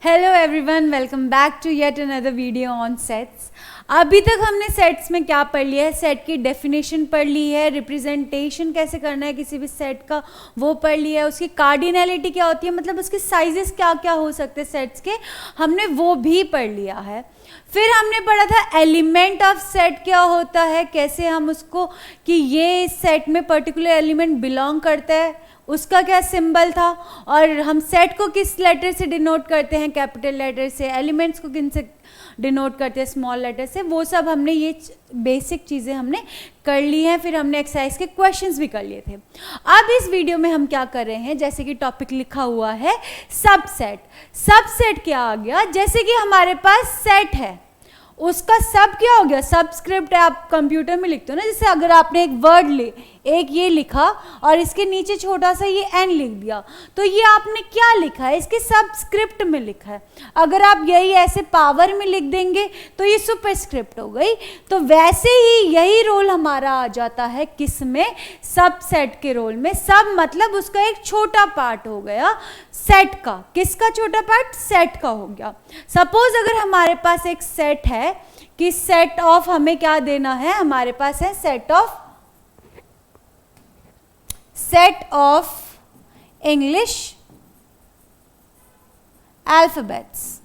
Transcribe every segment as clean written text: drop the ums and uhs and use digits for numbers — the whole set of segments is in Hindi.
Hello everyone, welcome back to yet another video on sets. अभी तक हमने सेट्स में क्या पढ़ लिया है, सेट की डेफिनेशन पढ़ ली है, रिप्रेजेंटेशन कैसे करना है किसी भी सेट का वो पढ़ लिया है, उसकी कार्डिनैलिटी क्या होती है, मतलब उसके साइजेस क्या क्या हो सकते हैं सेट्स के, हमने वो भी पढ़ लिया है। फिर हमने पढ़ा था एलिमेंट ऑफ सेट क्या होता है, कैसे हम उसको कि ये सेट में पर्टिकुलर एलिमेंट बिलोंग करता है, उसका क्या सिंबल था, और हम सेट को किस लेटर से डिनोट करते हैं, कैपिटल लेटर से, एलिमेंट्स को किन से डिनोट करते हैं, स्मॉल लेटर से। वो सब हमने ये बेसिक चीज़ें हमने कर ली हैं। फिर हमने एक्सरसाइज के क्वेश्चंस भी कर लिए थे। अब इस वीडियो में हम क्या कर रहे हैं, जैसे कि टॉपिक लिखा हुआ है सबसेट। सबसेट क्या आ गया, जैसे कि हमारे पास सेट है, उसका सब क्या हो गया, सबस्क्रिप्ट है। आप कंप्यूटर में लिखते हो ना, जैसे अगर आपने एक वर्ड एक ये लिखा और इसके नीचे छोटा सा ये एन लिख दिया, तो ये आपने क्या लिखा है, इसके सबस्क्रिप्ट में लिखा है। अगर आप यही ऐसे पावर में लिख देंगे तो ये सुपरस्क्रिप्ट हो गई। तो वैसे ही यही रोल हमारा आ जाता है किस में, सबसेट के रोल में। सब मतलब उसका एक छोटा पार्ट हो गया सेट का। किसका छोटा पार्ट, सेट का हो गया। सपोज अगर हमारे पास एक सेट है कि सेट ऑफ, हमें क्या देना है, हमारे पास है सेट ऑफ इंग्लिश अल्फाबेट्स।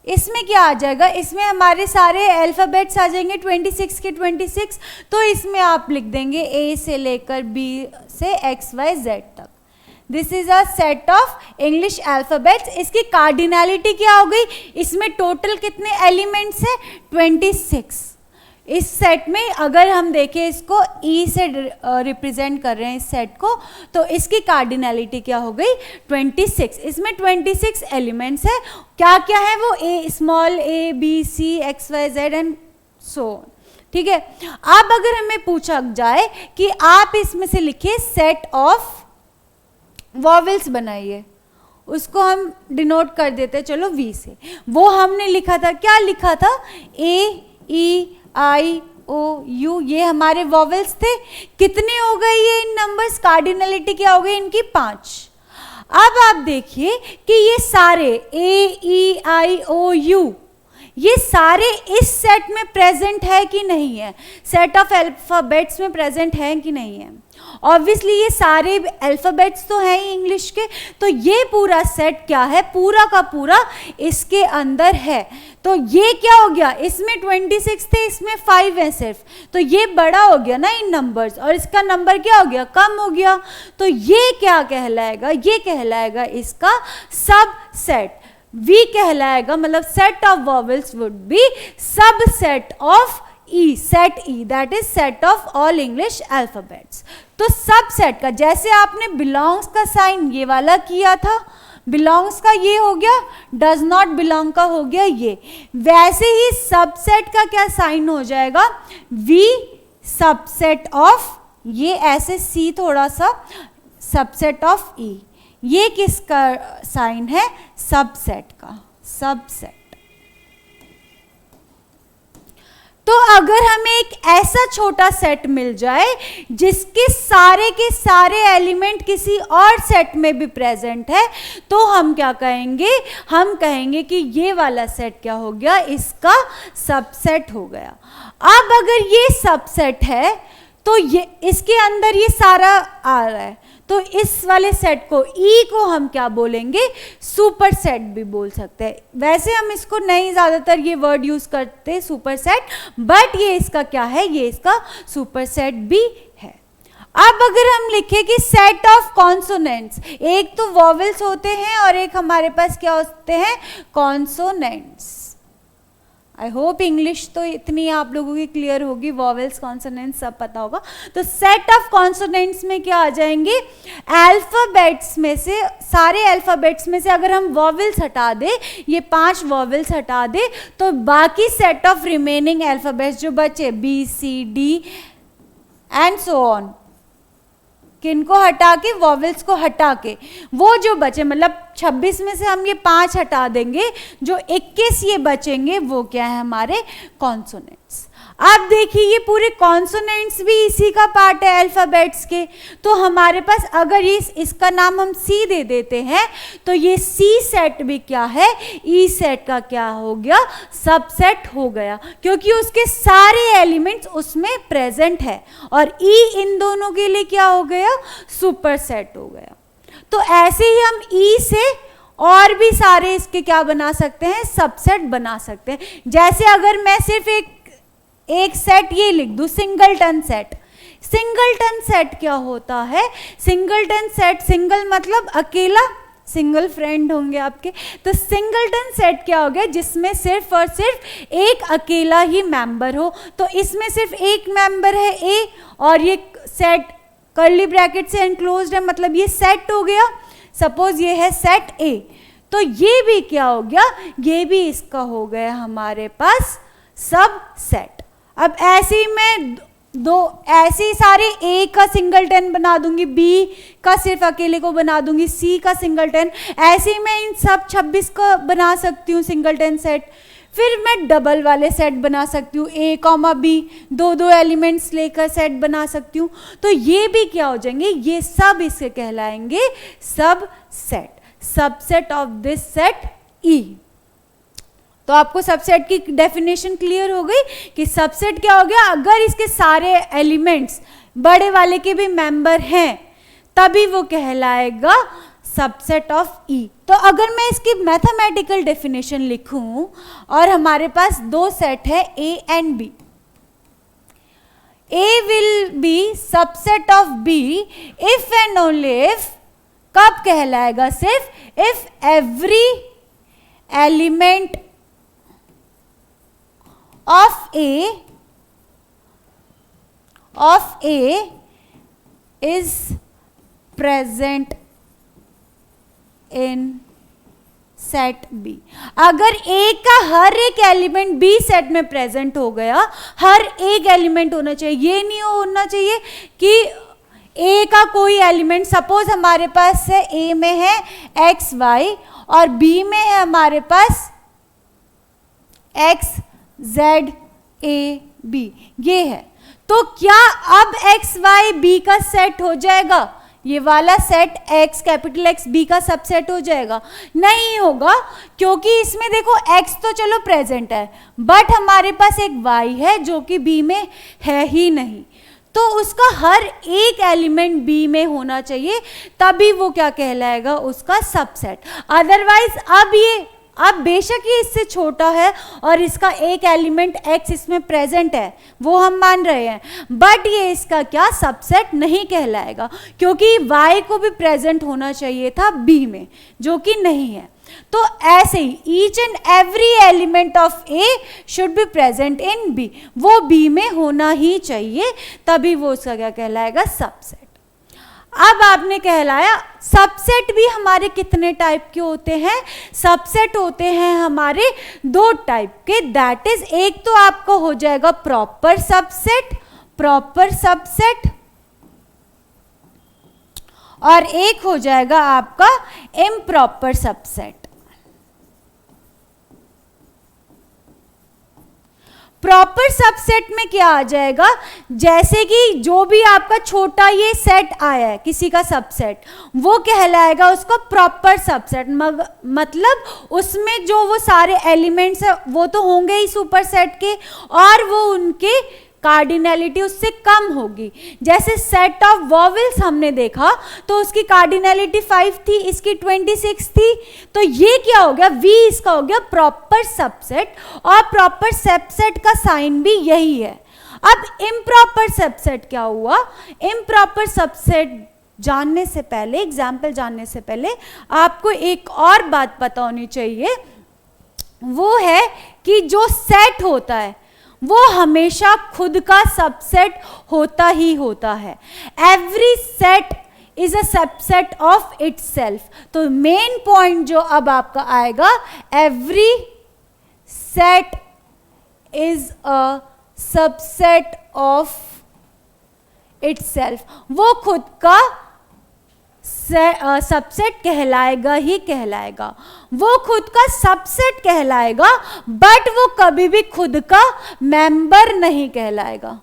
इसमें क्या आ जाएगा, इसमें हमारे सारे अल्फाबेट्स आ जाएंगे 26 के 26। तो इसमें आप लिख देंगे ए से लेकर बी से XYZ तक। This is a set of English alphabets. इसकी कार्डिनैलिटी क्या हो गई, इसमें टोटल कितने एलिमेंट्स है, 26। इस सेट में अगर हम देखें इसको ई से रिप्रेजेंट कर रहे हैं इस सेट को, तो इसकी कार्डिनैलिटी क्या हो गई, 26। इसमें 26 एलिमेंट्स है। क्या क्या है वो, A small A B C XYZ and so. ठीक है। अब अगर हमें पूछा जाए कि आप इसमें से लिखिए सेट ऑफ वॉवेल्स बनाइए, उसको हम डिनोट कर देते हैं चलो वी से। वो हमने लिखा था, क्या लिखा था, AEIOU, ये हमारे वॉवेल्स थे। कितने हो गए ये इन नंबर्स, कार्डिनैलिटी क्या हो गई इनकी, 5। अब आप देखिए कि ये सारे AEIOU ये सारे इस सेट में प्रेजेंट है कि नहीं है, सेट ऑफ अल्फाबेट्स में प्रेजेंट है कि नहीं है। ऑब्वियसली ये सारे अल्फाबेट्स तो हैं ही इंग्लिश के, तो ये पूरा सेट क्या है, पूरा का पूरा इसके अंदर है। तो ये क्या हो गया, इसमें 26 थे, इसमें 5 है सिर्फ, तो ये बड़ा हो गया ना इन नंबर्स, और इसका नंबर क्या हो गया, कम हो गया। तो ये क्या कहलाएगा, ये कहलाएगा इसका सब सेट। वी कहलाएगा, मतलब set of vowels would be subset of E, set E, that is set of all English alphabets. तो सब सेट का, जैसे आपने बिलोंग्स का साइन ये वाला किया था, बिलोंग्स का ये हो गया, डज नॉट बिलोंग का हो गया ये, वैसे ही सबसेट का क्या साइन हो जाएगा, वी सबसेट ऑफ, ये ऐसे सी थोड़ा सा, सबसेट ऑफ ई। ये किसका साइन है, सबसेट का, सबसेट। तो अगर हमें एक ऐसा छोटा सेट मिल जाए जिसके सारे के सारे एलिमेंट किसी और सेट में भी प्रेजेंट है, तो हम क्या कहेंगे, हम कहेंगे कि ये वाला सेट क्या हो गया, इसका सबसेट हो गया। अब अगर ये सबसेट है तो ये इसके अंदर ये सारा आ रहा है, तो इस वाले सेट को ई को हम क्या बोलेंगे, सुपर सेट भी बोल सकते हैं। वैसे हम इसको नहीं ज़्यादातर ये वर्ड यूज़ करते सुपर सेट, बट ये इसका क्या है, ये इसका सुपर सेट भी है। अब अगर हम लिखें कि सेट ऑफ कॉन्सोनेंट्स, एक तो वॉवेल्स होते हैं और एक हमारे पास क्या होते हैं, कॉन्सोनेंट्स। आई होप इंग्लिश तो इतनी आप लोगों की क्लियर होगी, वॉवेल्स कॉन्सोनेंट्स सब पता होगा। तो सेट ऑफ कॉन्सोनेंट्स में क्या आ जाएंगे, अल्फाबेट्स में से, सारे अल्फाबेट्स में से अगर हम वॉवेल्स हटा दे, ये 5 वॉवेल्स हटा दे, तो बाकी सेट ऑफ रिमेनिंग अल्फाबेट्स जो बचे, BCD एंड सो ऑन, किनको हटा के, वॉवेल्स को हटा के, वो जो बचे, मतलब 26 में से हम ये 5 हटा देंगे, जो 21 ये बचेंगे वो क्या है, हमारे कॉन्सोनेंट्स। अब देखिए ये पूरे कॉन्सोनेंट्स भी इसी का पार्ट है अल्फाबेट्स के, तो हमारे पास अगर इसका नाम हम सी दे देते हैं तो ये सी सेट भी क्या है, ई सेट का क्या हो गया, सबसेट हो गया, क्योंकि उसके सारे एलिमेंट्स उसमें प्रेजेंट है, और ई इन दोनों के लिए क्या हो गया, सुपर सेट हो गया। तो ऐसे ही हम ई से और भी सारे इसके क्या बना सकते हैं, सबसेट बना सकते हैं। जैसे अगर मैं सिर्फ एक सेट ये लिख दूं, सिंगलटन सेट। सिंगलटन सेट क्या होता है, सिंगलटन सेट, सिंगल मतलब अकेला, सिंगल फ्रेंड होंगे आपके, तो सिंगलटन सेट क्या हो गया, जिसमें सिर्फ और सिर्फ एक अकेला ही मेंबर हो। तो इसमें सिर्फ एक मेंबर है ए, और ये सेट कर्ली ब्रैकेट से एनक्लोज्ड है, मतलब ये सेट हो गया। सपोज ये है सेट ए, तो ये भी क्या हो गया, ये भी इसका हो गया हमारे पास सब सेट। अब ऐसे ही मैं ऐसे ही सारे ए का सिंगलटन बना दूंगी, बी का सिर्फ अकेले को बना दूंगी, सी का सिंगलटन, ऐसे ही मैं इन सब 26 का बना सकती हूँ सिंगलटन सेट। फिर मैं डबल वाले सेट बना सकती हूँ, ए कॉमा बी, दो एलिमेंट्स लेकर सेट बना सकती हूँ। तो ये भी क्या हो जाएंगे, ये सब इसके कहलाएंगे सब set, subset of this set ई। तो आपको सबसेट की डेफिनेशन क्लियर हो गई कि सबसेट क्या हो गया, अगर इसके सारे एलिमेंट्स बड़े वाले के भी मेंबर हैं तभी वो कहलाएगा सबसेट ऑफ ई। तो अगर मैं इसकी मैथमेटिकल डेफिनेशन लिखूं और हमारे पास दो सेट है A and B, A will be subset of B if and only if, कब कहलाएगा, सिर्फ if every element of A is present in set B। अगर A का हर एक एलिमेंट B सेट में प्रेजेंट हो गया, हर एक एलिमेंट होना चाहिए, ये नहीं होना चाहिए कि A का कोई एलिमेंट, सपोज हमारे पास है A में है एक्स वाई और B में है हमारे पास एक्स जेड ए बी, ये है, तो क्या अब एक्स वाई बी का सेट हो जाएगा, ये वाला set X capital X B का सबसेट हो जाएगा? नहीं होगा, क्योंकि इसमें देखो एक्स तो चलो प्रेजेंट है, बट हमारे पास एक वाई है जो कि बी में है ही नहीं, तो उसका हर एक एलिमेंट बी में होना चाहिए, तभी वो क्या कहलाएगा, उसका सबसेट। अदरवाइज अब बेशक ये इससे छोटा है और इसका एक एलिमेंट x इसमें प्रेजेंट है, वो हम मान रहे हैं, बट ये इसका क्या सबसेट नहीं कहलाएगा, क्योंकि y को भी प्रेजेंट होना चाहिए था b में, जो कि नहीं है। तो ऐसे ही each and every element of A should be present in B, वो B में होना ही चाहिए, तभी वो उसका क्या कहलाएगा, सबसेट। अब आपने कहलाया सबसेट भी हमारे कितने टाइप के होते हैं, सबसेट होते हैं हमारे दो टाइप के, दैट इज एक तो आपका हो जाएगा प्रॉपर सबसेट, और एक हो जाएगा आपका इम्प्रॉपर सबसेट। प्रॉपर सबसेट में क्या आ जाएगा, जैसे कि जो भी आपका छोटा ये सेट आया है किसी का सबसेट, वो कहलाएगा उसको प्रॉपर सबसेट, मतलब उसमें जो वो सारे एलिमेंट्स है वो तो होंगे ही सुपर सेट के, और वो उनके कार्डिनैलिटी उससे कम होगी। जैसे सेट ऑफ वॉवेल्स हमने देखा तो उसकी कार्डिनैलिटी 5 थी, इसकी 26 थी, तो ये क्या हो गया, V इसका हो गया प्रॉपर सबसेट, और प्रॉपर सबसेट का साइन भी यही है। अब इम्प्रॉपर सबसेट क्या हुआ, इम्प्रॉपर सबसेट जानने से पहले, एग्जाम्पल जानने से पहले आपको एक और बात पता होनी चाहिए, वो है कि जो सेट होता है वो हमेशा खुद का सबसेट होता ही होता है। Every set is a subset of itself. तो मेन पॉइंट जो अब आपका आएगा, every set is a subset of itself, वो खुद का सबसेट कहलाएगा ही कहलाएगा, वो खुद का सबसेट कहलाएगा, बट वो कभी भी खुद का मेंबर नहीं कहलाएगा।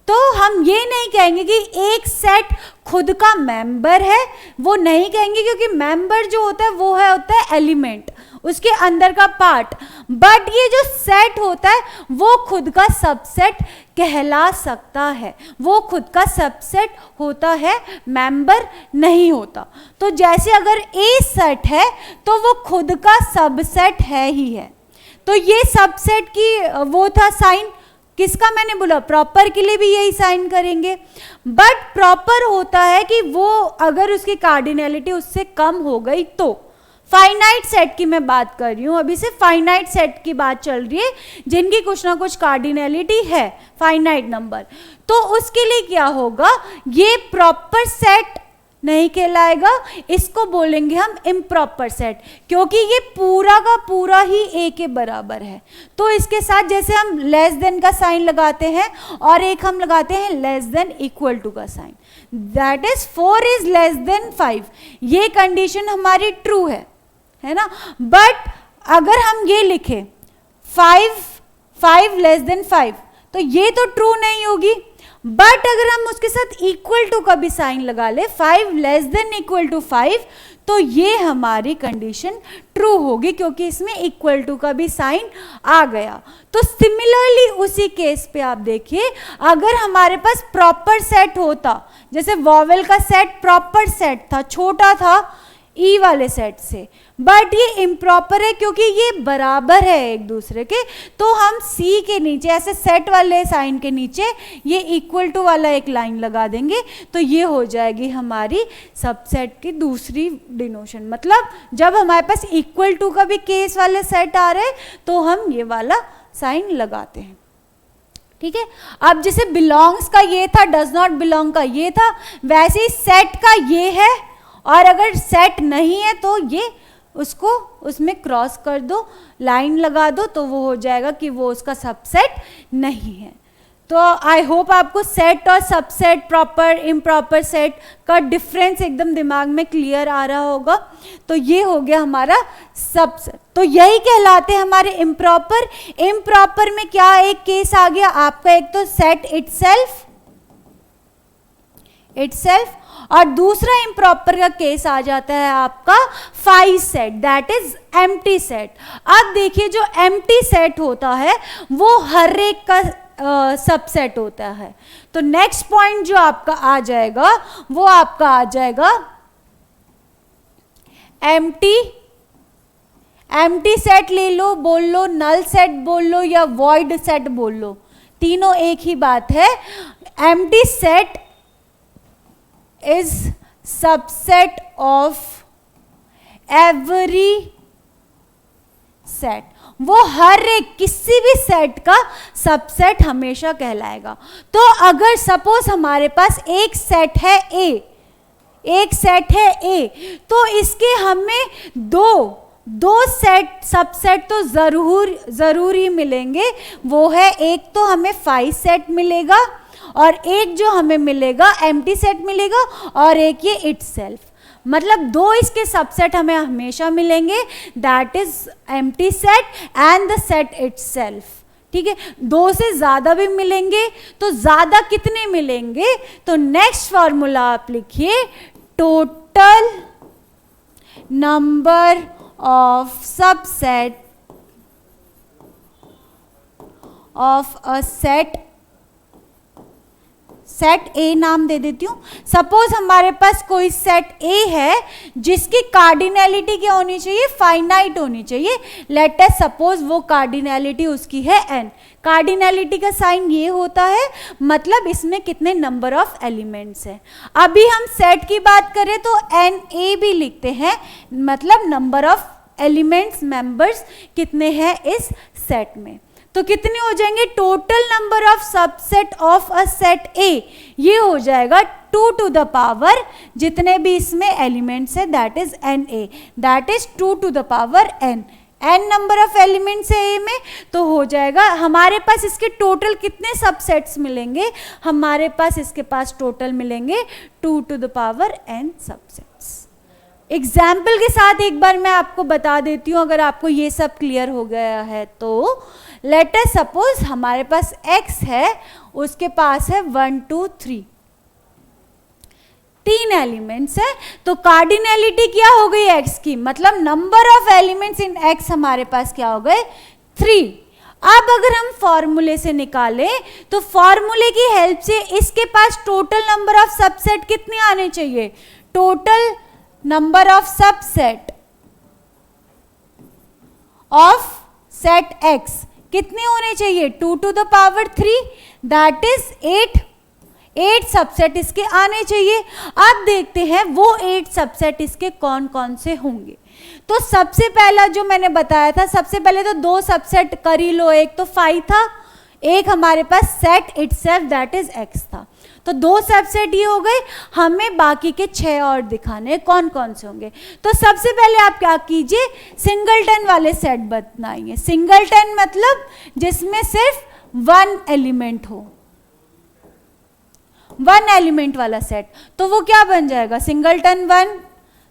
तो हम ये नहीं कहेंगे कि एक सेट खुद का मेंबर है, वो नहीं कहेंगे, क्योंकि मेंबर जो होता है होता है एलिमेंट, उसके अंदर का पार्ट। बट ये जो सेट होता है वो खुद का सबसेट कहला सकता है, वो खुद का सबसेट होता है, मेंबर नहीं होता। तो जैसे अगर ए सेट है तो वो खुद का सबसेट है ही है। तो ये सबसेट की वो था साइन, किसका मैंने बोला, प्रॉपर के लिए भी यही साइन करेंगे। बट प्रॉपर होता है कि वो अगर उसकी कार्डिनैलिटी उससे कम हो गई तो, फाइनाइट सेट की मैं बात कर रही हूँ, अभी से फाइनाइट सेट की बात चल रही है जिनकी कुछ ना कुछ कार्डिनैलिटी है, फाइनाइट नंबर, तो उसके लिए क्या होगा, ये प्रॉपर सेट नहीं कहलाएगा, इसको बोलेंगे हम इम्प्रॉपर सेट, क्योंकि ये पूरा का पूरा ही ए के बराबर है। तो इसके साथ जैसे हम लेस देन का साइन लगाते हैं और एक हम लगाते हैं लेस देन इक्वल टू का sign, that is 4 is less than 5, ये कंडीशन हमारी ट्रू है ना। बट अगर हम ये लिखें 5 लेस देन 5, तो ये तो ट्रू नहीं होगी। बट अगर हम उसके साथ इक्वल टू का भी साइन लगा ले, 5 लेस देन इक्वल टू 5, तो ये हमारी कंडीशन ट्रू होगी, क्योंकि इसमें इक्वल टू का भी साइन आ गया। तो सिमिलरली उसी केस पे आप देखिए, अगर हमारे पास प्रॉपर सेट होता, जैसे वॉवेल का सेट प्रॉपर सेट था, छोटा था ई वाले सेट से, बट ये इम्प्रॉपर है क्योंकि ये बराबर है एक दूसरे के, तो हम सी के नीचे ऐसे सेट वाले साइन के नीचे ये इक्वल टू वाला एक लाइन लगा देंगे, तो ये हो जाएगी हमारी सबसेट की दूसरी डिनोशन। मतलब जब हमारे पास इक्वल टू का भी केस वाले सेट आ रहे हैं तो हम ये वाला साइन लगाते हैं, ठीक है। अब जैसे बिलोंग्स का ये था, डज नॉट बिलोंग का ये था, वैसे ही सेट का ये है, और अगर सेट नहीं है तो ये उसको उसमें क्रॉस कर दो, लाइन लगा दो, तो वो हो जाएगा कि वो उसका सबसेट नहीं है। तो आई होप आपको सेट और सबसेट, प्रॉपर इम्प्रॉपर सेट का डिफरेंस एकदम दिमाग में क्लियर आ रहा होगा। तो ये हो गया हमारा सबसेट, तो यही कहलाते हैं हमारे इम्प्रॉपर। इम्प्रॉपर में क्या एक केस आ गया आपका, एक तो सेट इटसेल्फ, और दूसरा इम्प्रॉपर का केस आ जाता है आपका 5 set, that is empty set. अब देखिए जो एम्प्टी सेट होता है वो हर एक का सबसेट होता है। तो नेक्स्ट पॉइंट जो आपका आ जाएगा वो आपका आ जाएगा एम्प्टी सेट ले लो, बोल लो नल सेट बोल लो या वॉइड सेट बोल लो, तीनों एक ही बात है। Empty set is subset of every set, वो हर एक किसी भी सेट का सबसेट हमेशा कहलाएगा। तो अगर सपोज हमारे पास एक सेट है ए, तो इसके हमें दो सेट सबसेट तो जरूर ही मिलेंगे। वो है एक तो हमें 5 सेट मिलेगा और एक जो हमें मिलेगा एम्प्टी सेट मिलेगा, और एक ये इटसेल्फ। मतलब दो इसके सबसेट हमें हमेशा मिलेंगे, that is empty set and the set itself, ठीक है। 2 से ज्यादा भी मिलेंगे, तो ज्यादा कितने मिलेंगे, तो नेक्स्ट फॉर्मूला आप लिखिए, total number of subset of a set ए नाम दे देती हूँ। सपोज हमारे पास कोई सेट ए है जिसकी कार्डिनैलिटी क्या होनी चाहिए, फाइनाइट होनी चाहिए। लेट अस सपोज वो कार्डिनैलिटी उसकी है n। कार्डिनैलिटी का साइन ये होता है, मतलब इसमें कितने नंबर ऑफ एलिमेंट्स हैं। अभी हम सेट की बात करें तो एन ए भी लिखते हैं, मतलब नंबर ऑफ एलिमेंट्स मेंबर्स कितने हैं इस सेट में। तो कितने हो जाएंगे, total number of subset of a set ए, ये हो जाएगा 2 टू द पावर जितने भी इसमें एलिमेंट्स है, that is N A, that is 2 to the power N. n number of elements है ए में, तो हो जाएगा हमारे पास इसके टोटल कितने सबसेट्स मिलेंगे, हमारे पास इसके पास टोटल मिलेंगे 2 to the power n subsets. Example के साथ एक बार मैं आपको बता देती हूँ, अगर आपको ये सब क्लियर हो गया है तो। लेट अस सपोज हमारे पास x है, उसके पास है 1 2 3, 3 एलिमेंट्स है, तो कार्डिनैलिटी क्या हो गई x की, मतलब number of elements in x हमारे पास क्या हो गए 3। अब अगर हम फॉर्मूले से निकालें तो फॉर्मूले की हेल्प से इसके पास टोटल नंबर ऑफ सबसेट कितने आने चाहिए, total number of subset of set x कितने होने चाहिए, 2 to the power 3, that is 8 subset इसके आने चाहिए। अब देखते हैं वो 8 सबसेट इसके कौन कौन से होंगे। तो सबसे पहला जो मैंने बताया था, सबसे पहले तो 2 सबसेट कर ही लो, एक तो 5 था, एक हमारे पास set itself that is x था, तो 2 सबसेट ये हो गए। हमें बाकी के 6 और दिखाने कौन कौन से होंगे। तो सबसे पहले आप क्या कीजिए, सिंगलटन वाले सेट बनाइए। सिंगलटन मतलब जिसमें सिर्फ 1 एलिमेंट हो, 1 एलिमेंट वाला सेट, तो वो क्या बन जाएगा, सिंगलटन 1,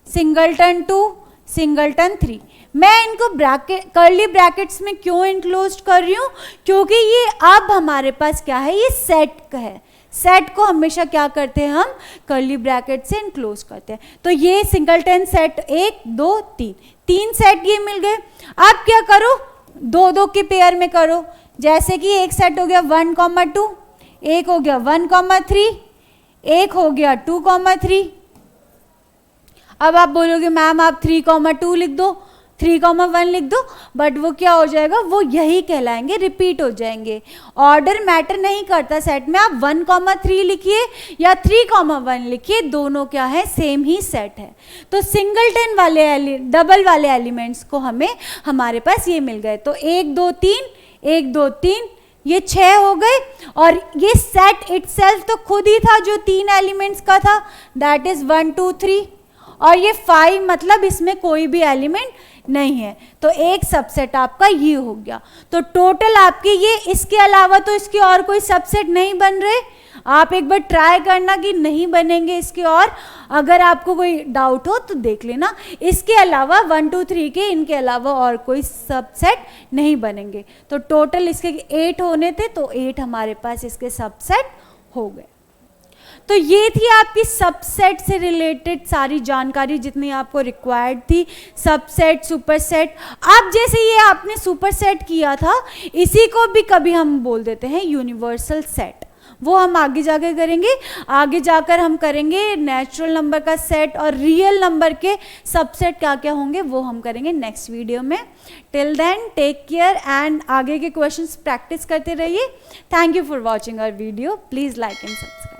सिंगलटन 2, सिंगलटन 3। मैं इनको ब्रैकेट कर्ली ब्रैकेट्स में क्यों इंक्लोज कर रही हूँ, क्योंकि ये अब हमारे पास क्या है, ये सेट है। सेट को हमेशा क्या करते हैं हम, कर्ली ब्रैकेट से इंक्लोज करते हैं। तो ये सिंगलटन सेट 1 2 3, 3 सेट ये मिल गए। अब क्या करो, 2 के पेयर में करो, जैसे कि एक सेट हो गया 1, 2, एक हो गया 1, 3, एक हो गया 2, 3। अब आप बोलोगे मैम आप 3, 2 लिख दो, 3, 1 लिख दो, बट वो क्या हो जाएगा, वो यही कहलाएंगे, रिपीट हो जाएंगे। ऑर्डर मैटर नहीं करता सेट में, आप 1, 3 लिखिए या 3, 1 लिखिए, दोनों क्या है, सेम ही सेट है। तो सिंगलटन वाले डबल वाले एलिमेंट्स को हमें हमारे पास ये मिल गए। तो 1 2 3, 1 2 3, ये 6 हो गए। और ये सेट इटसेल्फ तो खुद ही था जो 3 एलिमेंट्स का था, दैट इज 1 2 3, और ये 5 मतलब इसमें कोई भी एलिमेंट नहीं है, तो एक सबसेट आपका ये हो गया। तो टोटल आपके ये, इसके अलावा तो इसके और कोई सबसेट नहीं बन रहे। आप एक बार ट्राई करना कि नहीं बनेंगे इसके और, अगर आपको कोई डाउट हो तो देख लेना। इसके अलावा 1 2 3 के, इनके अलावा और कोई सबसेट नहीं बनेंगे। तो टोटल इसके 8 होने थे, तो 8 हमारे पास इसके सबसेट हो गए। तो ये थी आपकी सबसेट से रिलेटेड सारी जानकारी जितनी आपको रिक्वायर्ड थी, सबसेट सुपरसेट। अब जैसे ये आपने सुपरसेट किया था, इसी को भी कभी हम बोल देते हैं यूनिवर्सल सेट, वो हम आगे जाकर करेंगे। आगे जाकर हम करेंगे नेचुरल नंबर का सेट और रियल नंबर के सबसेट क्या क्या होंगे, वो हम करेंगे नेक्स्ट वीडियो में। Till then take care and आगे के क्वेश्चंस प्रैक्टिस करते रहिए। Thank you for watching our video, please like and subscribe.